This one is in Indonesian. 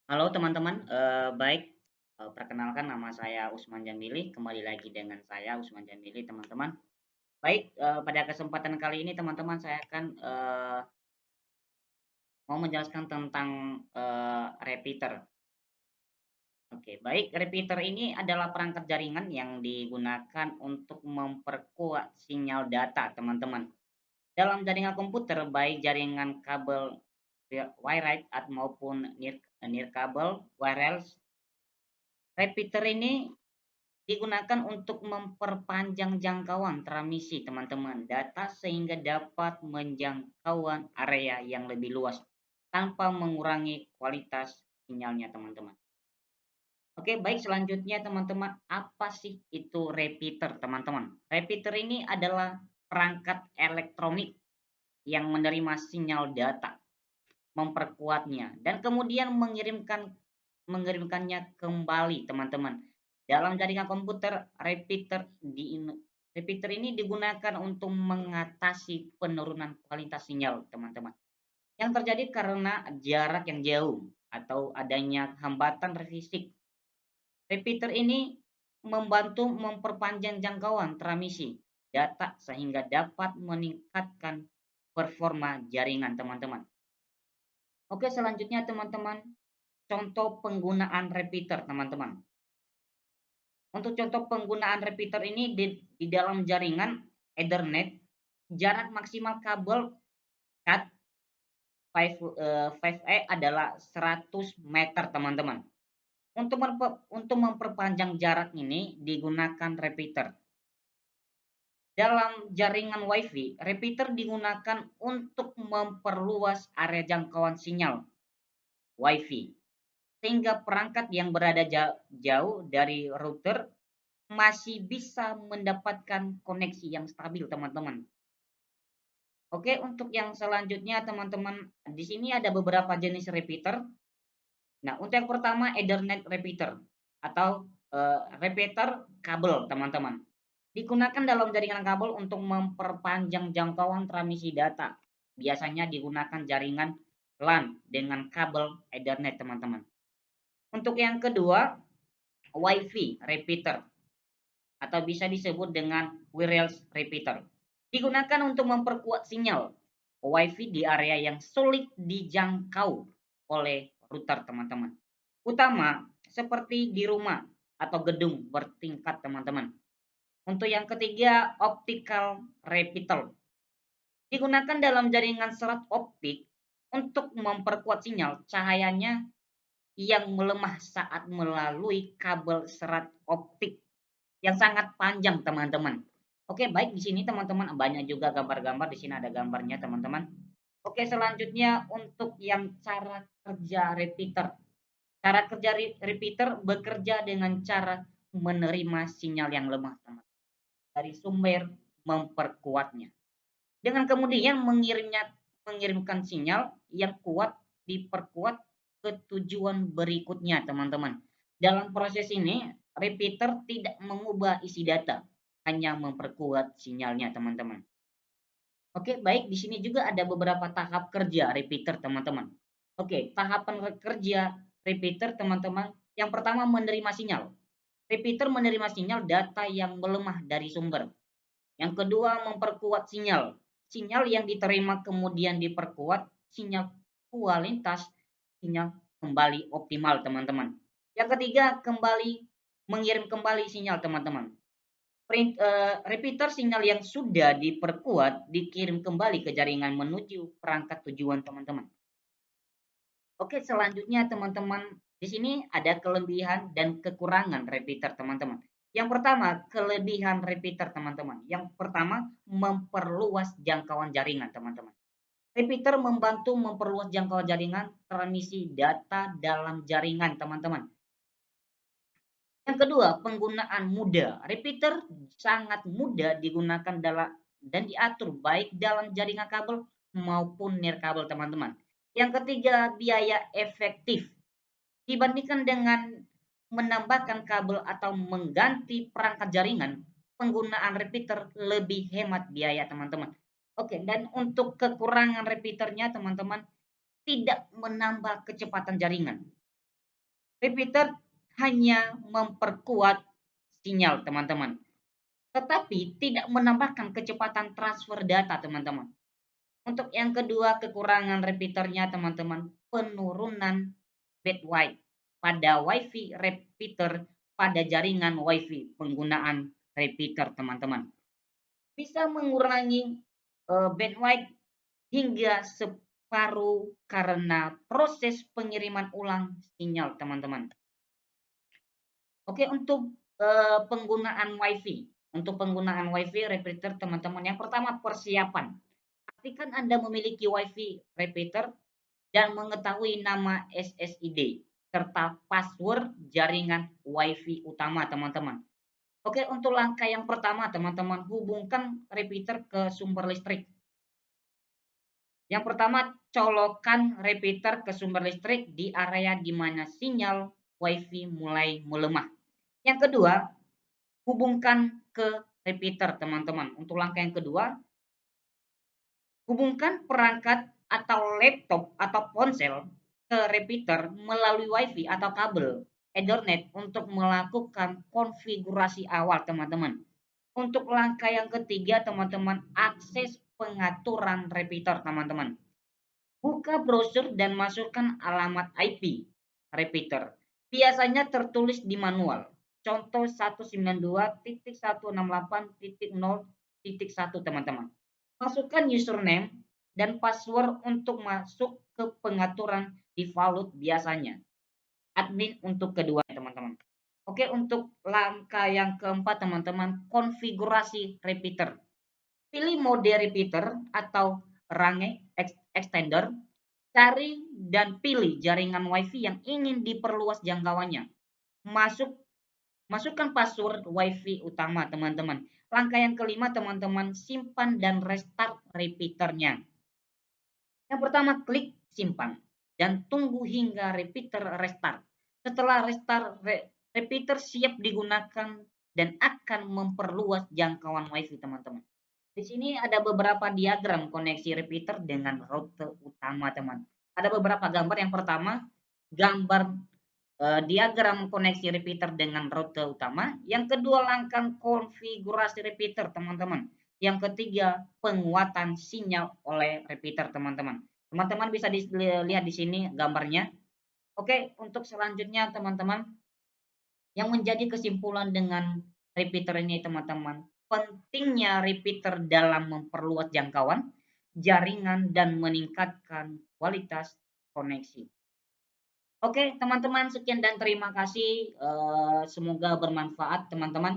Halo teman-teman, baik, perkenalkan nama saya Usman Jamili, kembali lagi dengan saya Usman Jamili teman-teman. Baik, pada kesempatan kali ini teman-teman saya akan, mau menjelaskan tentang, repeater. Oke, baik, repeater ini adalah perangkat jaringan yang digunakan untuk memperkuat sinyal data teman-teman. Dalam jaringan komputer, baik jaringan kabel wired maupun nirkabel wireless, repeater ini digunakan untuk memperpanjang jangkauan transmisi teman-teman data sehingga dapat menjangkauan area yang lebih luas tanpa mengurangi kualitas sinyalnya teman-teman. Oke, baik, selanjutnya teman-teman, apa sih itu repeater teman-teman? Repeater ini adalah perangkat elektronik yang menerima sinyal data, memperkuatnya, dan kemudian mengirimkannya kembali teman-teman. Dalam jaringan komputer, repeater ini digunakan untuk mengatasi penurunan kualitas sinyal teman-teman. Yang terjadi karena jarak yang jauh atau adanya hambatan fisik. Repeater ini membantu memperpanjang jangkauan transmisi data sehingga dapat meningkatkan performa jaringan teman-teman. Oke, selanjutnya teman-teman, contoh penggunaan repeater teman-teman. Untuk contoh penggunaan repeater ini di dalam jaringan Ethernet, jarak maksimal kabel Cat 5E adalah 100 meter teman-teman. Untuk memperpanjang jarak ini digunakan repeater. Dalam jaringan WiFi, repeater digunakan untuk memperluas area jangkauan sinyal WiFi sehingga perangkat yang berada jauh dari router masih bisa mendapatkan koneksi yang stabil teman-teman. Oke, untuk yang selanjutnya teman-teman, di sini ada beberapa jenis repeater. Nah, untuk yang pertama Ethernet repeater atau repeater kabel teman-teman. Digunakan dalam jaringan kabel untuk memperpanjang jangkauan transmisi data. Biasanya digunakan jaringan LAN dengan kabel Ethernet teman-teman. Untuk yang kedua, WiFi repeater atau bisa disebut dengan wireless repeater. Digunakan untuk memperkuat sinyal WiFi di area yang sulit dijangkau oleh router teman-teman. Utama seperti di rumah atau gedung bertingkat teman-teman. Untuk yang ketiga, optical repeater. Digunakan dalam jaringan serat optik untuk memperkuat sinyal cahayanya yang melemah saat melalui kabel serat optik yang sangat panjang teman-teman. Oke, baik, di sini teman-teman banyak juga gambar-gambar, di sini ada gambarnya teman-teman. Oke, selanjutnya untuk yang cara kerja repeater. Cara kerja repeater bekerja dengan cara menerima sinyal yang lemah teman dari sumber memperkuatnya. Dengan kemudian mengirimkan sinyal yang kuat diperkuat ke tujuan berikutnya teman-teman. Dalam proses ini repeater tidak mengubah isi data, hanya memperkuat sinyalnya teman-teman. Oke, baik, di sini juga ada beberapa tahap kerja repeater teman-teman. Oke, tahapan kerja repeater teman-teman. Yang pertama menerima sinyal. Repeater menerima sinyal data yang melemah dari sumber. Yang kedua memperkuat sinyal. Sinyal yang diterima kemudian diperkuat, sinyal kualitas sinyal kembali optimal teman-teman. Yang ketiga kembali mengirim kembali sinyal teman-teman. Repeater sinyal yang sudah diperkuat dikirim kembali ke jaringan menuju perangkat tujuan teman-teman. Oke, selanjutnya teman-teman, di sini ada kelebihan dan kekurangan repeater teman-teman. Yang pertama, kelebihan repeater teman-teman. Yang pertama, memperluas jangkauan jaringan teman-teman. Repeater membantu memperluas jangkauan jaringan transmisi data dalam jaringan teman-teman. Yang kedua, penggunaan mudah. Repeater sangat mudah digunakan dalam dan diatur baik dalam jaringan kabel maupun nirkabel teman-teman. Yang ketiga, biaya efektif. Dibandingkan dengan menambahkan kabel atau mengganti perangkat jaringan, penggunaan repeater lebih hemat biaya teman-teman. Oke, dan untuk kekurangan repeaternya teman-teman, tidak menambah kecepatan jaringan. Repeater hanya memperkuat sinyal, teman-teman, tetapi tidak menambahkan kecepatan transfer data, teman-teman. Untuk yang kedua, kekurangan repeaternya, teman-teman, penurunan bandwidth pada WiFi repeater pada jaringan WiFi. Penggunaan repeater, teman-teman, bisa mengurangi bandwidth hingga separuh karena proses pengiriman ulang sinyal, teman-teman. Oke, untuk penggunaan WiFi. Untuk penggunaan WiFi repeater, teman-teman, yang pertama, persiapan. Pastikan Anda memiliki WiFi repeater dan mengetahui nama SSID serta password jaringan WiFi utama, teman-teman. Oke, untuk langkah yang pertama, teman-teman, hubungkan repeater ke sumber listrik. Yang pertama, colokan repeater ke sumber listrik di area di mana sinyal WiFi mulai melemah. Yang kedua, hubungkan ke repeater, teman-teman. Untuk langkah yang kedua, hubungkan perangkat atau laptop atau ponsel ke repeater melalui WiFi atau kabel Ethernet untuk melakukan konfigurasi awal, teman-teman. Untuk langkah yang ketiga, teman-teman, akses pengaturan repeater, teman-teman. Buka browser dan masukkan alamat IP repeater. Biasanya tertulis di manual. Contoh 192.168.0.1, teman-teman. Masukkan username dan password untuk masuk ke pengaturan default biasanya. Admin untuk kedua, teman-teman. Oke, untuk langkah yang keempat, teman-teman, konfigurasi repeater. Pilih mode repeater atau range extender. Cari dan pilih jaringan WiFi yang ingin diperluas jangkauannya. Masukkan password WiFi utama, teman-teman. Langkah yang kelima, teman-teman, simpan dan restart repeaternya. Yang pertama, klik simpan dan tunggu hingga repeater restart. Setelah restart, repeater siap digunakan dan akan memperluas jangkauan WiFi, teman-teman. Di sini ada beberapa diagram koneksi repeater dengan rute utama, teman. Ada beberapa gambar. Yang pertama, gambar diagram koneksi repeater dengan rute utama. Yang kedua, langkah konfigurasi repeater, teman-teman. Yang ketiga, penguatan sinyal oleh repeater, teman-teman. Teman-teman bisa lihat di sini gambarnya. Oke, untuk selanjutnya, teman-teman, yang menjadi kesimpulan dengan repeater ini, teman-teman, pentingnya repeater dalam memperluas jangkauan jaringan dan meningkatkan kualitas koneksi. Oke, teman-teman, sekian dan terima kasih. Semoga bermanfaat, teman-teman.